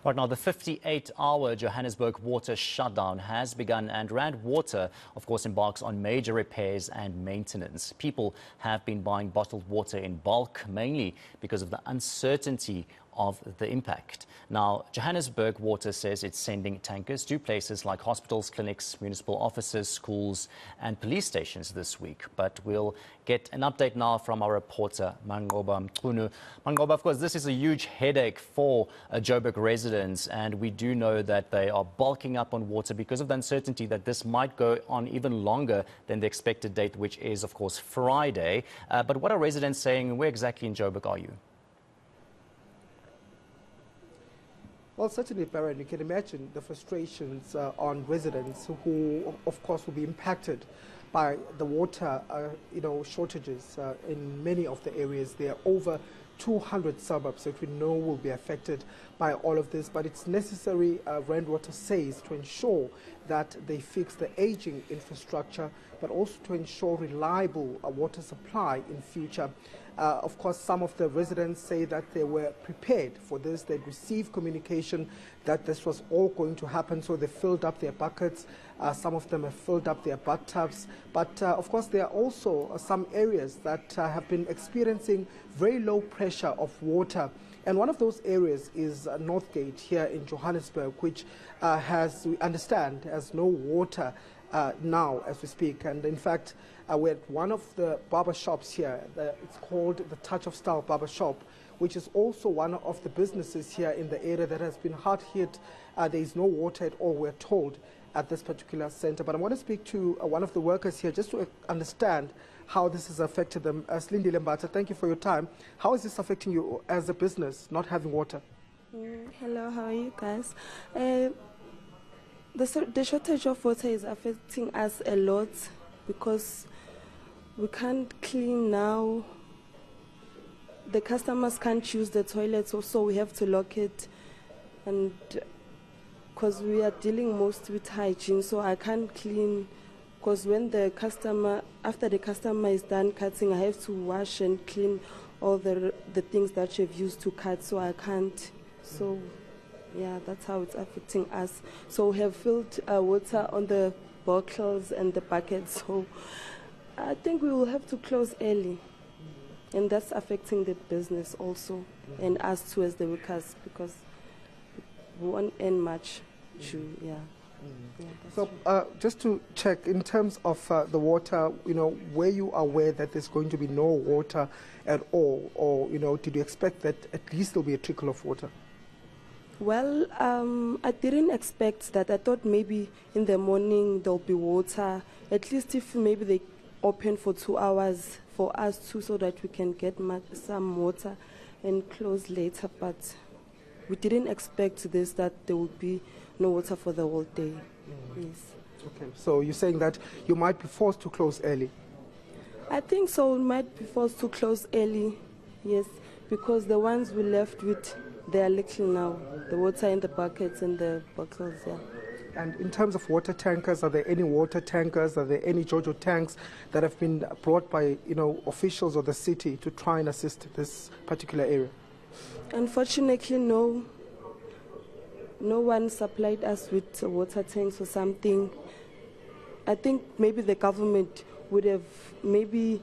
Right now, the 58-hour Johannesburg water shutdown has begun, and Rand Water, of course, embarks on major repairs and maintenance. People have been buying bottled water in bulk, mainly because of the uncertainty of the impact. Now, Johannesburg Water says it's sending tankers to places like hospitals, clinics, municipal offices, schools and police stations this week. But we'll get an update now from our reporter, Manqoba Mchunu. Manqoba, of course, this is a huge headache for Joburg residents, and we do know that they are bulking up on water because of the uncertainty that this might go on even longer than the expected date, which is, of course, Friday. But what are residents saying? Where exactly in Joburg are you? Well, certainly, Baron, you can imagine the frustrations on residents who, of course, will be impacted by the water, shortages in many of the areas. There are over 200 suburbs that we know will be affected by all of this, but it's necessary, Rand Water says, to ensure that they fix the aging infrastructure, but also to ensure reliable water supply in future. Of course, some of the residents say that they were prepared for this. They'd received communication that this was all going to happen, so they filled up their buckets. Some of them have filled up their bathtubs. But, of course, there are also some areas that have been experiencing very low pressure of water. And one of those areas is Northgate here in Johannesburg, which has, we understand, has no water now as we speak. And in fact, we're at one of the barber shops here. It's called the Touch of Style Barber Shop, which is also one of the businesses here in the area that has been hard hit. There is no water at all, we're told, at this particular center. But I want to speak to one of the workers here just to understand how this has affected them. Slindile Mbata, thank you for your time. How is this affecting you as a business, not having water? Hello, how are you guys? The shortage of water is affecting us a lot because we can't clean now. The customers can't use the toilets, so we have to lock it. And because we are dealing most with hygiene, so I can't clean. Because when after the customer is done cutting, I have to wash and clean all the things that you've used to cut, so I can't. So, yeah, that's how it's affecting us. So we have filled water on the bottles and the buckets, so I think we will have to close early. And that's affecting the business also, and us too as the workers, because we won't earn much. Yeah. So just to check, in terms of the water, were you aware that there's going to be no water at all? Or, did you expect that at least there'll be a trickle of water? Well, I didn't expect that. I thought maybe in the morning there'll be water, at least if maybe they open for 2 hours for us too, so that we can get some water and close later. But we didn't expect this, that there would be no water for the whole day. Yes. Okay, so you're saying that you might be forced to close early? I think so. We might be forced to close early, yes, because the ones we left with, they are little now. The water in the buckets and the bottles, yeah. And in terms of water tankers, are there any water tankers? Are there any JoJo tanks that have been brought by, officials of the city to try and assist this particular area? Unfortunately, no. No one supplied us with water tanks or something. I think maybe the government would have maybe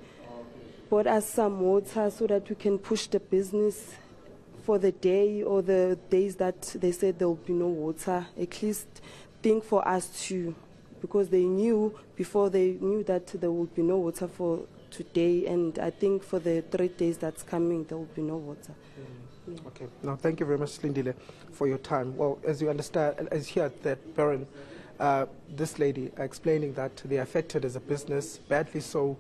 bought us some water so that we can push the business for the day or the days that they said there will be no water. At least think for us too, because they knew before they knew that there would be no water for today, and I think for the 3 days that's coming there will be no water. Yeah. Okay. Now, thank you very much, Slindile, for your time. Well, as you understand, as you hear that Baron, this lady explaining that they are affected as a business, badly so,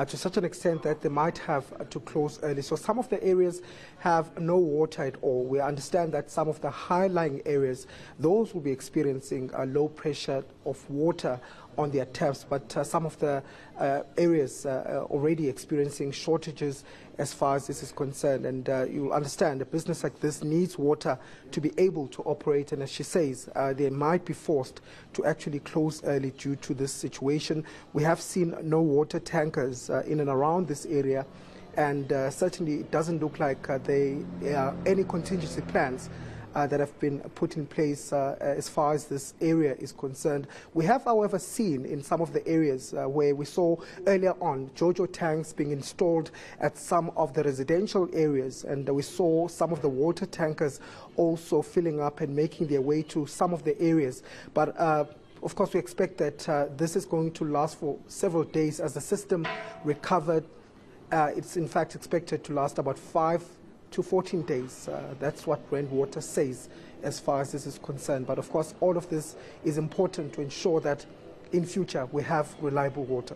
to such an extent that they might have to close early. So some of the areas have no water at all. We understand that some of the high-lying areas, those will be experiencing a low pressure of water on their taps, but some of the areas already experiencing shortages as far as this is concerned. And you understand a business like this needs water to be able to operate, and as she says, they might be forced to actually close early due to this situation. We have seen no water tankers in and around this area, and certainly it doesn't look like there are any contingency plans that have been put in place as far as this area is concerned. We have, however, seen in some of the areas where we saw earlier on JoJo tanks being installed at some of the residential areas, and we saw some of the water tankers also filling up and making their way to some of the areas. But of course, we expect that this is going to last for several days as the system recovered. It's in fact expected to last about 5 to 14 days. That's what Rand Water says as far as this is concerned. But of course, all of this is important to ensure that in future we have reliable water.